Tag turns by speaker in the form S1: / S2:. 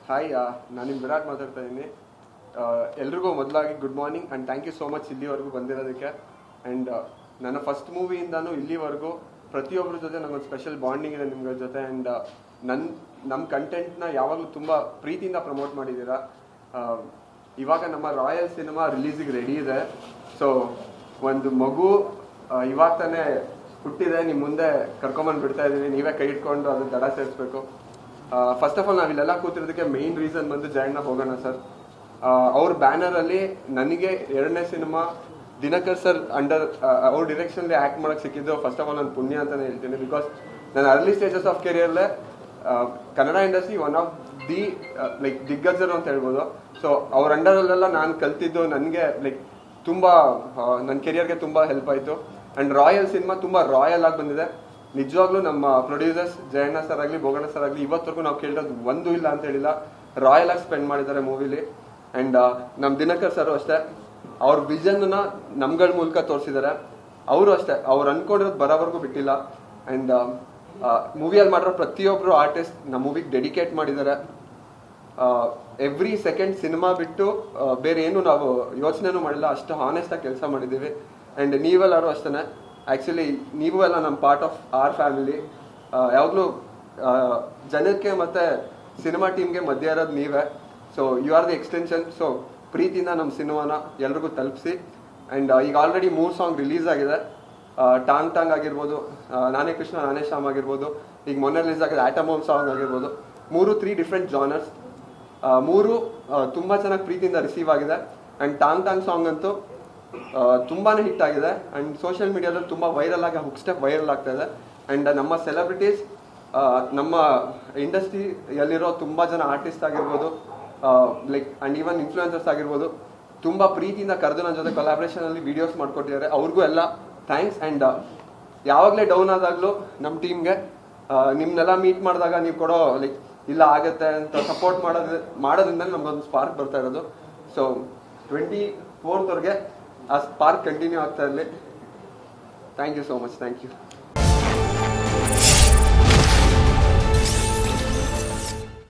S1: Hi, ನಾನು ನಿಮ್ಮ ವಿರಾಟ್ ಮಾತಾಡ್ತಾ ಇದ್ದೀನಿ. ಎಲ್ರಿಗೂ ಮೊದಲಾಗಿ good morning and thank you so much ಇಲ್ಲಿವರೆಗೂ ಬಂದಿರೋದಕ್ಕೆ. ಆ್ಯಂಡ್ ನನ್ನ ಫಸ್ಟ್ ಮೂವಿಯಿಂದನೂ ಇಲ್ಲಿವರೆಗೂ ಪ್ರತಿಯೊಬ್ಬರ ಜೊತೆ ನನಗೊಂದು ಸ್ಪೆಷಲ್ ಬಾಂಡಿಂಗ್ ಇದೆ ನಿಮ್ಗಳ ಜೊತೆ. ಆ್ಯಂಡ್ ನಮ್ಮ ಕಂಟೆಂಟ್ನ ಯಾವಾಗಲೂ ತುಂಬ ಪ್ರೀತಿಯಿಂದ ಪ್ರಮೋಟ್ ಮಾಡಿದ್ದೀರಾ. ಇವಾಗ ನಮ್ಮ ರಾಯಲ್ ಸಿನಿಮಾ ರಿಲೀಸಿಗೆ ರೆಡಿ ಇದೆ. ಸೊ ಒಂದು ಮಗು ಇವಾಗ ತಾನೇ ಹುಟ್ಟಿದೆ, ನಿಮ್ಮ ಮುಂದೆ ಕರ್ಕೊಂಬಂದು ಬಿಡ್ತಾ ಇದ್ದೀವಿ. ನೀವೇ ಕೈ ಇಟ್ಕೊಂಡು ಅದು ದಡ ಸೇರಿಸ್ಬೇಕು. ಫಸ್ಟ್ ಆಫ್ ಆಲ್ ನಾವಿಲ್ಲೆಲ್ಲ ಕೂತಿರೋದಕ್ಕೆ ಮೇನ್ ರೀಸನ್ ಬಂದು ಜಯಣ್ಣ ಹೋಗೋಣ ಸರ್. ಅವ್ರ ಬ್ಯಾನರಲ್ಲಿ ನನಗೆ 2ನೇ ಸಿನಿಮಾ ದಿನಕರ್ ಸರ್ ಅಂಡರ್ ಅವ್ರ ಡಿರೆಕ್ಷನ್ಲಿ ಆ್ಯಕ್ಟ್ ಮಾಡೋಕ್ಕೆ ಸಿಕ್ಕಿದ್ದು ಫಸ್ಟ್ ಆಫ್ ಆಲ್ ನಾನು ಪುಣ್ಯ ಅಂತಲೇ ಹೇಳ್ತೀನಿ. ಬಿಕಾಸ್ ನಾನು ಅರ್ಲಿ ಸ್ಟೇಜಸ್ ಆಫ್ ಕೆರಿಯರ್ಲೇ Kannada industry one of the ದಿಗ್ಗಜರು ಅಂತ ಹೇಳ್ಬೋದು. ಸೊ ಅವ್ರ ಅಂಡರಲ್ಲೆಲ್ಲ ನಾನು ಕಲ್ತಿದ್ದು ನನಗೆ ತುಂಬ ನನ್ನ ಕೆರಿಯರ್ಗೆ ತುಂಬ ಹೆಲ್ಪ್ ಆಯಿತು. ಆ್ಯಂಡ್ ರಾಯಲ್ ಸಿನಿಮಾ ತುಂಬ ರಾಯಲ್ ಆಗಿ ಬಂದಿದೆ. ನಿಜವಾಗ್ಲೂ ನಮ್ಮ ಪ್ರೊಡ್ಯೂಸರ್ಸ್ ಜಯಣ್ಣ ಸರ್ ಆಗಲಿ ಬೋಗಣ್ಣ ಸರ್ ಆಗಲಿ ಇವತ್ತರೆಗೂ ನಾವು ಕೇಳಿರೋದು ಒಂದೂ ಇಲ್ಲ ಅಂತ ಹೇಳಿಲ್ಲ. ರಾಯಲ್ ಆಗಿ ಸ್ಪೆಂಡ್ ಮಾಡಿದ್ದಾರೆ ಮೂವಿಲಿ. ಆ್ಯಂಡ್ ನಮ್ಮ ದಿನಕರ್ ಸರು ಅಷ್ಟೇ, ಅವ್ರ ವಿಷನ್ನ ನಮ್ಗಳ ಮೂಲಕ ತೋರಿಸಿದ್ದಾರೆ. ಅವರು ಅಷ್ಟೇ, ಅವ್ರು ಅನ್ಕೊಂಡಿರೋದು ಬರೋವರೆಗೂ ಬಿಟ್ಟಿಲ್ಲ. ಆ್ಯಂಡ್ ಮೂವಿಯಲ್ಲಿ ಮಾಡಿರೋ ಪ್ರತಿಯೊಬ್ಬರು ಆರ್ಟಿಸ್ಟ್ ನಮ್ಮ ಮೂವಿಗೆ ಡೆಡಿಕೇಟ್ ಮಾಡಿದ್ದಾರೆ. ಎವ್ರಿ ಸೆಕೆಂಡ್ ಸಿನಿಮಾ ಬಿಟ್ಟು ಬೇರೆ ಏನು ನಾವು ಯೋಚನೆನೂ ಮಾಡಿಲ್ಲ, ಅಷ್ಟು ಹಾನೆಸ್ಟಾಗಿ ಕೆಲಸ ಮಾಡಿದ್ದೀವಿ. ಆ್ಯಂಡ್ ನೀವೆಲ್ಲರೂ ಅಷ್ಟೇ, ಆ್ಯಕ್ಚುಲಿ ನೀವು ಎಲ್ಲ ನಮ್ಮ ಪಾರ್ಟ್ ಆಫ್ ಆರ್ ಫ್ಯಾಮಿಲಿ. ಯಾವಾಗಲೂ ಜನಕ್ಕೆ ಮತ್ತು ಸಿನಿಮಾ ಟೀಮ್ಗೆ ಮಧ್ಯ ಇರೋದು ನೀವೇ. So you are the extension. So ಪ್ರೀತಿಯಿಂದ ನಮ್ಮ ಸಿನಿಮಾನ ಎಲ್ರಿಗೂ ತಲುಪಿಸಿ. ಆ್ಯಂಡ್ ಈಗ ಆಲ್ರೆಡಿ 3 ಸಾಂಗ್ ರಿಲೀಸ್ ಆಗಿದೆ. ಟಾಂಗ್ ಟಾಂಗ್ ಆಗಿರ್ಬೋದು, ನಾನೇ ಕೃಷ್ಣ ನಾನೇ ಶ್ಯಾಮ್ ಆಗಿರ್ಬೋದು, ಈಗ ಮೊನ್ನೆ ರಿಲೀಸ್ ಆಗಿದೆ ಆಟಮ್ ಹೋಮ್ ಸಾಂಗ್ ಆಗಿರ್ಬೋದು. 3 ಡಿಫ್ರೆಂಟ್ ಜಾನರ್ಸ್, 3 ತುಂಬ ಚೆನ್ನಾಗಿ ಪ್ರೀತಿಯಿಂದ ರಿಸೀವ್ ಆಗಿದೆ. ಆ್ಯಂಡ್ ಟಾಂಗ್ ಟಾಂಗ್ ಸಾಂಗ್ ಅಂತೂ ತುಂಬಾ ಹಿಟ್ ಆಗಿದೆ. ಆ್ಯಂಡ್ ಸೋಷಿಯಲ್ ಮೀಡಿಯಾದಲ್ಲಿ ತುಂಬ ವೈರಲ್ ಆಗಿ ಹುಕ್ ಸ್ಟೆಪ್ ವೈರಲ್ ಆಗ್ತಾ ಇದೆ. ಆ್ಯಂಡ್ ನಮ್ಮ ಸೆಲೆಬ್ರಿಟೀಸ್, ನಮ್ಮ ಇಂಡಸ್ಟ್ರಿಯಲ್ಲಿರೋ ತುಂಬ ಜನ ಆರ್ಟಿಸ್ಟ್ ಆಗಿರ್ಬೋದು, ಆ್ಯಂಡ್ ಈವನ್ ಇನ್ಫ್ಲೂಯೆನ್ಸರ್ಸ್ ಆಗಿರ್ಬೋದು, ತುಂಬ ಪ್ರೀತಿಯಿಂದ ಕರೆದು ನನ್ನ ಜೊತೆ ಕೊಲಾಬ್ರೇಷನಲ್ಲಿ ವೀಡಿಯೋಸ್ ಮಾಡಿಕೊಟ್ಟಿದ್ದಾರೆ. ಅವ್ರಿಗೂ ಎಲ್ಲ ಥ್ಯಾಂಕ್ಸ್. ಆ್ಯಂಡ್ ಯಾವಾಗಲೇ ಡೌನ್ ಆದಾಗಲೂ ನಮ್ಮ ಟೀಮ್ಗೆ ನಿಮ್ಮನ್ನೆಲ್ಲ ಮೀಟ್ ಮಾಡಿದಾಗ ನೀವು ಕೊಡೋ ಇಲ್ಲ ಆಗುತ್ತೆ ಅಂತ ಸಪೋರ್ಟ್ ಮಾಡೋದ್ರಿಂದ ನಮಗೊಂದು ಸ್ಪಾರ್ಕ್ ಬರ್ತಾ ಇರೋದು. ಸೊ 24th ಆ ಸ್ಪಾರ್ಕ್ ಕಂಟಿನ್ಯೂ ಆಗ್ತಾ ಇರಲಿ. Thank you so much. Thank you.